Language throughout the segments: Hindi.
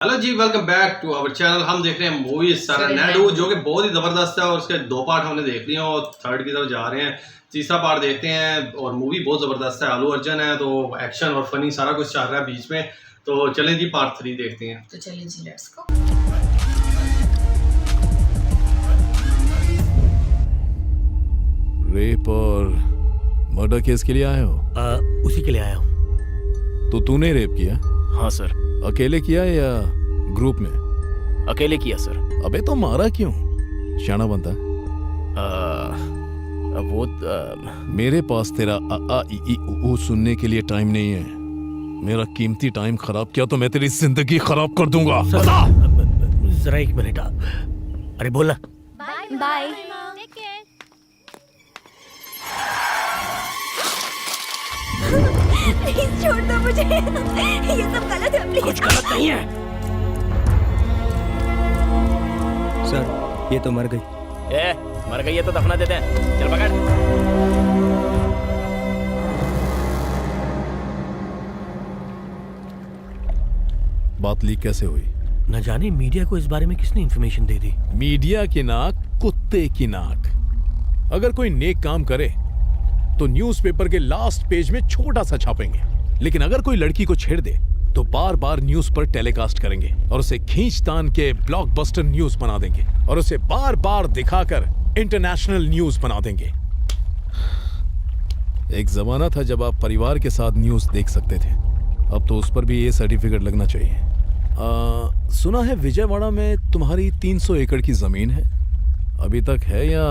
हेलो जी, welcome back to our channel. हम देख रहे हैं मूवी सरनैडू, जो कि बहुत ही ज़बरदस्त है और उसके 2 पार्ट हमने देख लिए और थर्ड की तरफ जा रहे हैं। तीसरा पार्ट देखते हैं और मूवी बहुत ज़बरदस्त है। अल्लू अर्जुन है तो एक्शन और फनी सारा कुछ चल रहा है बीच में। तो चलें जी, पार्ट 3 देखते हैं। तो चलिए जी, लेट्स गो। रेप और मर्डर केस के लिए आए हो? उसी के लिए आया हूँ। तो तूने रेप किया? हाँ सर। अकेले किया या ग्रुप में? अकेले किया सर। अबे तो मारा क्यों? शाना बनता। वो मेरे पास तेरा आ आ ई ई उ सुनने के लिए टाइम नहीं है। मेरा कीमती टाइम खराब किया तो मैं तेरी जिंदगी खराब कर दूंगा। जरा एक मिनट। अरे बोलना। बाय। प्लीज छोड़ दो मुझे, ये सब गलत है। प्लीज। कुछ गलत नहीं है सर, ये तो मर गई। मर गई है तो दफना देते हैं। चल पकड़। बात लीक कैसे हुई? न जाने मीडिया को इस बारे में किसने इंफॉर्मेशन दे दी। मीडिया की नाक कुत्ते की नाक। अगर कोई नेक काम करे तो न्यूज़पेपर के लास्ट पेज में छोटा सा छापेंगे, लेकिन अगर कोई लड़की को छेड़ दे तो बार बार न्यूज पर टेलीकास्ट करेंगे और उसे खींचतान के ब्लॉकबस्टर न्यूज बना देंगे और उसे बार बार दिखाकर इंटरनेशनल न्यूज बना देंगे। एक जमाना था जब आप परिवार के साथ न्यूज देख सकते थे, अब तो उस पर भी ये सर्टिफिकेट लगना चाहिए। सुना है विजयवाड़ा में तुम्हारी 300 एकड़ की जमीन है, अभी तक है या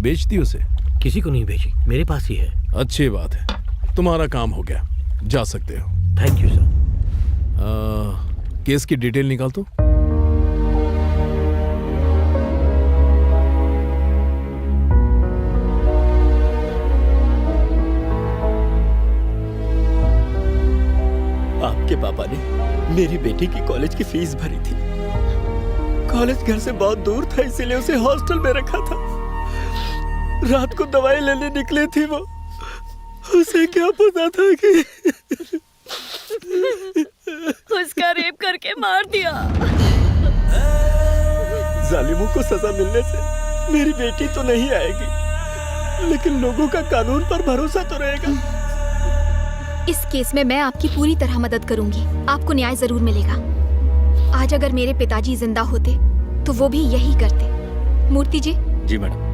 बेच दी उसे? किसी को नहीं भेजी, मेरे पास ही है। अच्छी बात है, तुम्हारा काम हो गया, जा सकते हो। Thank you sir. केस की डिटेल निकाल तो। आपके पापा ने मेरी बेटी की कॉलेज की फीस भरी थी। कॉलेज घर से बहुत दूर था, इसीलिए उसे हॉस्टल में रखा था। रात को दवाई लेने निकली थी वो, उसे क्या पता था कि उसका रेप करके मार दिया। जालिमों को सजा मिलने से मेरी बेटी तो नहीं आएगी, लेकिन लोगों का कानून पर भरोसा तो रहेगा। इस केस में मैं आपकी पूरी तरह मदद करूंगी, आपको न्याय जरूर मिलेगा। आज अगर मेरे पिताजी जिंदा होते तो वो भी यही करते। मूर्ति जी। जी मैडम।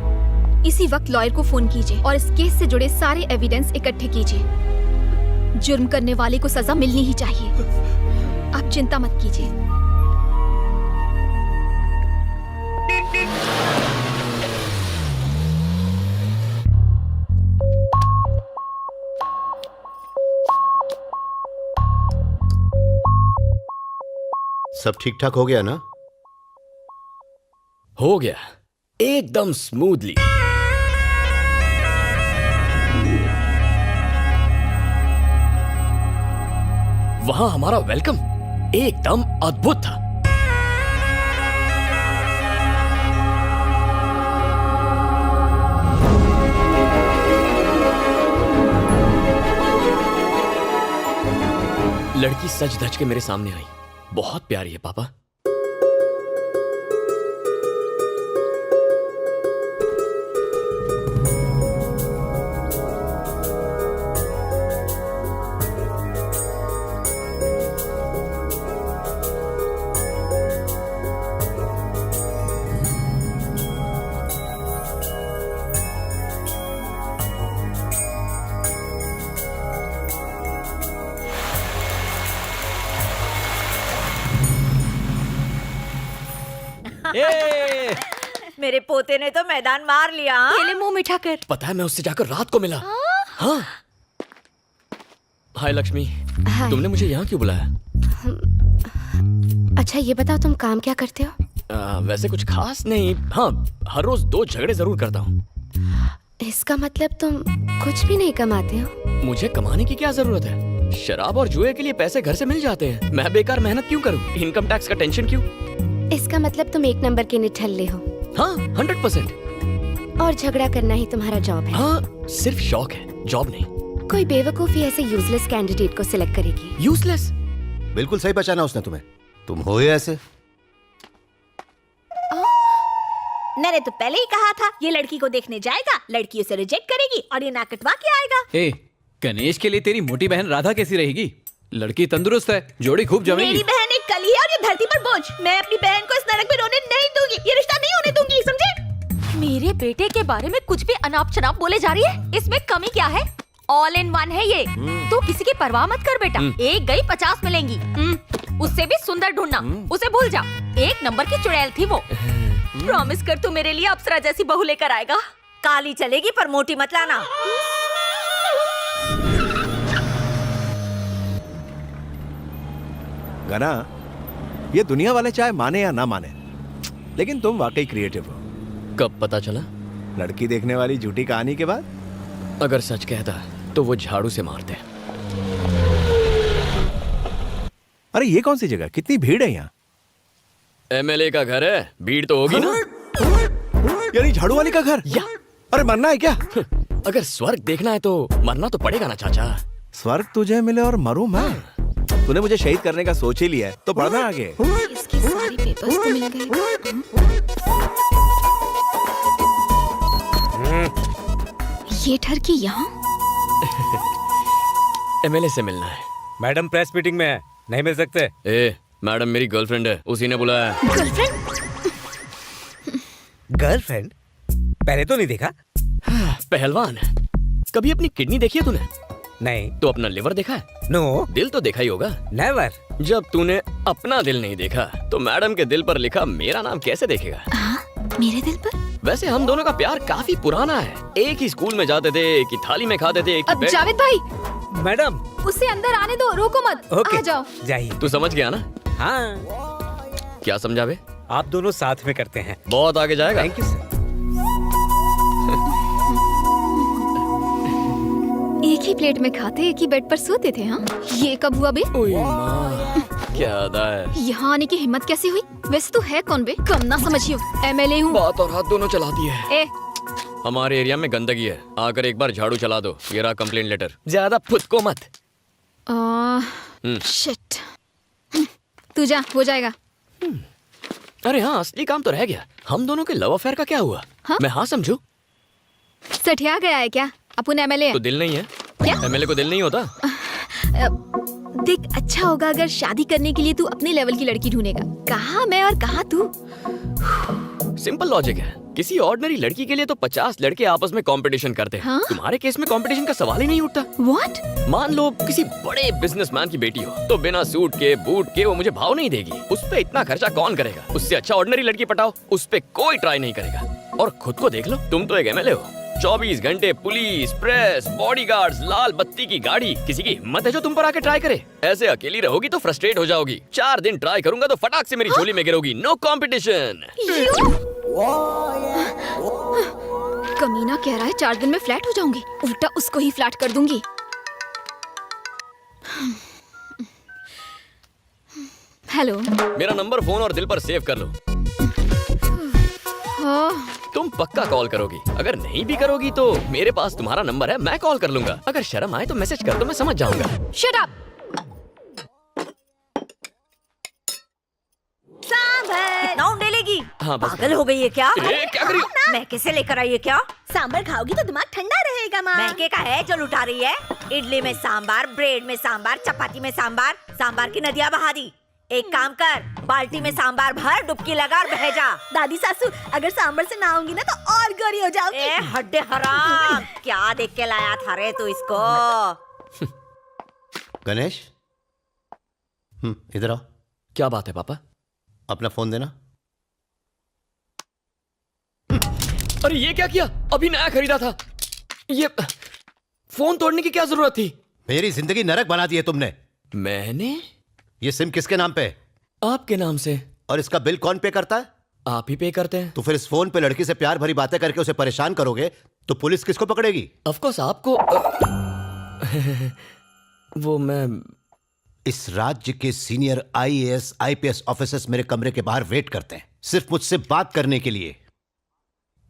इसी वक्त लॉयर को फोन कीजिए और इस केस से जुड़े सारे एविडेंस इकट्ठे कीजिए। जुर्म करने वाले को सजा मिलनी ही चाहिए। आप चिंता मत कीजिए। सब ठीक ठाक हो गया ना? हो गया एकदम स्मूथली। वहां हमारा वेलकम एकदम अद्भुत था। लड़की सज धज के मेरे सामने आई। बहुत प्यारी है पापा। मेरे पोते ने तो मैदान मार लिया। पहले मुंह मिठा कर। पता है मैं उससे जाकर रात को मिला। हाँ। हाय लक्ष्मी। हाय। तुमने मुझे यहाँ क्यों बुलाया? अच्छा ये बताओ तुम काम क्या करते हो? वैसे कुछ खास नहीं। हाँ, हर रोज 2 झगड़े जरूर करता हूँ। इसका मतलब तुम कुछ भी नहीं कमाते हो? मुझे कमाने की क्या जरूरत है? शराब और जुए के लिए पैसे घर से मिल जाते हैं। मैं बेकार मेहनत क्यों करूँ? इनकम टैक्स का टेंशन क्यों? इसका मतलब तुम 1 नंबर के निठल्ले हो। हाँ 100%। और झगड़ा करना ही तुम्हारा जॉब है? हाँ, सिर्फ शौक है, जॉब नहीं। कोई कोई बेवकूफी ऐसे यूजलेस कैंडिडेट को सिलेक्ट करेगी। यूजलेस? बिल्कुल सही पहचाना उसने तुम्हें। तुम हो ही ऐसे। मैंने तो पहले ही कहा था ये लड़की को देखने जाएगा, लड़की उसे रिजेक्ट करेगी और ये ना कटवा के आएगा। ए, गणेश के लिए तेरी मोटी बहन राधा कैसी रहेगी? लड़की तंदुरुस्त है, जोड़ी खूब जमेगी। मेरी बहन एक कली है और ये धरती पर बोझ। मैं अपनी बहन को इस नरक में रोने नहीं दूंगी, ये रिश्ता नहीं होने दूंगी, समझे? मेरे बेटे के बारे में कुछ भी अनाप शनाप बोले जा रही है। इसमें कमी क्या है? ऑल इन वन है ये। तू किसी की परवाह मत कर बेटा, एक गई 50 मिलेंगी। उससे भी सुंदर ढूंढना, उसे भूल जा। एक नंबर की चुड़ैल थी वो। प्रॉमिस कर तू मेरे लिए अप्सरा जैसी बहू लेकर आएगा। काली चलेगी पर मोटी मत लाना। गना, ये दुनिया वाले चाहे माने या ना माने, लेकिन तुम वाकई क्रिएटिव हो। कब पता चला? लड़की देखने वाली झूठी कहानी के बाद। अगर सच कहता तो वो झाड़ू से मारते। अरे ये कौन सी जगह, कितनी भीड़ है यहाँ? एमएलए का घर है, भीड़ तो होगी ना। यानी झाड़ू वाली का घर? या अरे मरना है क्या? अगर स्वर्ग देखना है तो मरना तो पड़ेगा ना चाचा। स्वर्ग तुझे मिले और मरूं मैं? तूने मुझे शहीद करने का सोच ही लिया है, तो पढ़ना आगे। इसके सारे पेपर्स तो मिल गए। ये ठरकी यहाँ? एमएलए से मिलना है। मैडम प्रेस मीटिंग में है, नहीं मिल सकते। ए, मैडम मेरी गर्लफ्रेंड है, उसी ने बुलाया है। गर्लफ्रेंड? गर्लफ्रेंड? पहले तो नहीं देखा। पहलवान, कभी अपनी किडनी देखी है तूने? नहीं। तो अपना लिवर देखा है? नो। दिल तो देखा ही होगा। नेवर। जब तूने अपना दिल नहीं देखा तो मैडम के दिल पर लिखा मेरा नाम कैसे देखेगा? मेरे दिल पर? वैसे हम दोनों का प्यार काफी पुराना है। एक ही स्कूल में जाते थे, एक ही थाली में खाते थे, एक ही बेड। जावेद भाई, मैडम उसे अंदर आने दो, रोको मत। ओके, आ जाओ। जाइए। तू समझ गया ना? हाँ। क्या समझावे? आप दोनों साथ में करते हैं। बहुत आगे जाएगा। Thank you sir. एक ही प्लेट में खाते, एक ही बेड पर सोते थे। हाँ, ये कब हुआ बे? ओए माँ, क्या अदा है। यहाँ आने की हिम्मत कैसे हुई? वैसे तू है कौन बे? कम ना समझियो, एमएलए हूँ। बात और हाथ दोनों चलाती है। ए, हमारे एरिया में गंदगी है, आकर एक बार झाड़ू चला दो। ये रहा कंप्लेंट लेटर। ज्यादा फुदको मत। शिट। तू जा, हो जाएगा। अरे हाँ, असली काम तो रह गया। हम दोनों के लव अफेयर का क्या हुआ? हाँ? मैं हाँ समझू? सठिया गया है क्या? अपन एमएलए तो दिल नहीं है क्या? एमएलए को दिल नहीं होता? देख, अच्छा होगा अगर शादी करने के लिए तू अपने लेवल की लड़की ढूंढेगा। कहाँ मैं और कहाँ तू? सिंपल लॉजिक है। किसी ऑर्डिनरी लड़की के लिए तो 50 लड़के आपस में कंपटीशन करते हैं। हाँ? तुम्हारे केस में कंपटीशन का सवाल ही नहीं उठता। What? मान लो किसी बड़े बिजनेसमैन की बेटी हो, तो बिना सूट के बूट के वो मुझे भाव नहीं देगी। उस पे इतना खर्चा कौन करेगा? उससे अच्छा ऑर्डिनरी लड़की पटाओ, उस पे कोई ट्राई नहीं करेगा। और खुद को देख लो, तुम तो एक एमएलए हो। 24 घंटे पुलिस, प्रेस, बॉडीगार्ड्स, लाल बत्ती की गाड़ी। किसी की हिम्मत है जो तुम पर आके ट्राई करे? ऐसे अकेली रहोगी तो फ्रस्ट्रेट हो जाओगी। 4 दिन ट्राई करूंगा तो फटाक से मेरी झोली में गिरोगी। No competition. कमीना कह रहा है 4 दिन में फ्लैट हो जाऊंगी, उल्टा उसको ही फ्लैट कर दूंगी। हेलो। मेरा नंबर फोन और दिल पर सेव कर लो। तुम पक्का कॉल करोगी। अगर नहीं भी करोगी तो मेरे पास तुम्हारा नंबर है, मैं कॉल कर लूंगा। अगर शर्म आए तो मैसेज कर दो, मैं समझ जाऊंगा। Shut up. कितना उंडेलेगी? हाँ, बस पागल हो गई है क्या? ए, क्या करी? मैं कैसे लेकर आई है क्या? सांबर खाओगी तो दिमाग ठंडा रहेगा माँ। महंगे का है जो लुटा रही है। इडली में सांबार, ब्रेड में सांबार, चपाती में सांबार, सांबार की नदियाँ बहा दी। एक काम कर, बाल्टी में सांबार भर, डुबकी लगा और बह जा। दादी सासू, अगर सांबर से ना आऊंगी ना तो और गोरी हो जाओगी। ए हड्डे हराम, क्या देख के लाया था रे तू इसको? गणेश, इधर आओ। क्या बात है पापा? अपना फोन देना। अरे ये क्या किया? अभी नया खरीदा था। ये फोन तोड़ने की क्या जरूरत थी? मेरी जिंदगी नरक बना दी है तुमने। मैंने? ये सिम किसके नाम पे है? आपके नाम से। और इसका बिल कौन पे करता है? आप ही पे करते हैं। तो फिर इस फोन पे लड़की से प्यार भरी बातें करके उसे परेशान करोगे तो पुलिस किसको पकड़ेगी? ऑफ कोर्स आपको। वो मैं इस राज्य के सीनियर IAS IPS ऑफिसर्स मेरे कमरे के बाहर वेट करते हैं, सिर्फ मुझसे बात करने के लिए।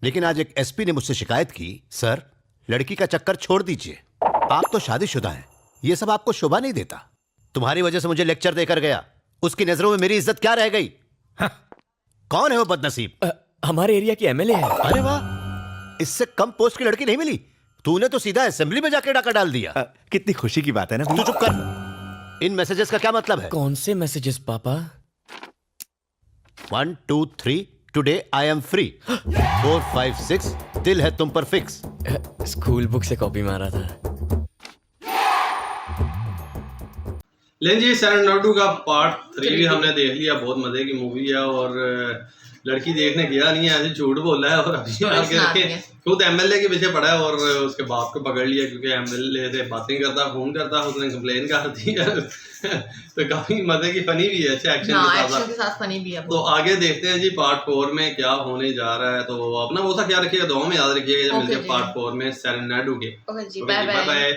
लेकिन आज एक SP ने मुझसे शिकायत की, सर लड़की का चक्कर छोड़ दीजिए, आप तो शादीशुदा हैं, ये सब आपको शोभा नहीं देता। तुम्हारी वजह से मुझे लेक्चर देकर गया उसकी नजरों में मेरी इज्जत क्या रह गई? कौन है वो बदनसीब? हमारे एरिया की एमएलए है। अरे वाह, इससे कम पोस्ट की लड़की नहीं मिली। तूने तो सीधा असेंबली में जाके डाका डाल दिया। कितनी खुशी की बात है ना। तू चुप कर। इन मैसेजेस का क्या मतलब है? कौन से मैसेजेस पापा? 1 2 3 टुडे आई एम फ्री। 4 5 6 दिल है तुम पर फिक्स। स्कूल बुक से कॉपी मारा था। लेकिन जी सेरेनाडू का पार्ट 3 भी हमने देख लिया। बहुत मजे की मूवी है और लड़की देखने गया नहीं है, ऐसे झूठ बोला है और अभी आगे रखे खुद एमएलए के पीछे पड़ा है और उसके बाप को पकड़ लिया क्योंकि एमएलए से बातें करता, फोन करता, उसने कंप्लेन कर दी है। तो काफी मजे की फनी भी है, अच्छा एक्शन के साथ फनी भी है। तो आगे देखते हैं जी पार्ट 4 में क्या होने जा रहा है। तो अपना बहुत सा ख्याल रखिएगा, दुआ में याद रखिएगा जब मिलते हैं पार्ट 4 में सेरेनाडू के। Bye bye.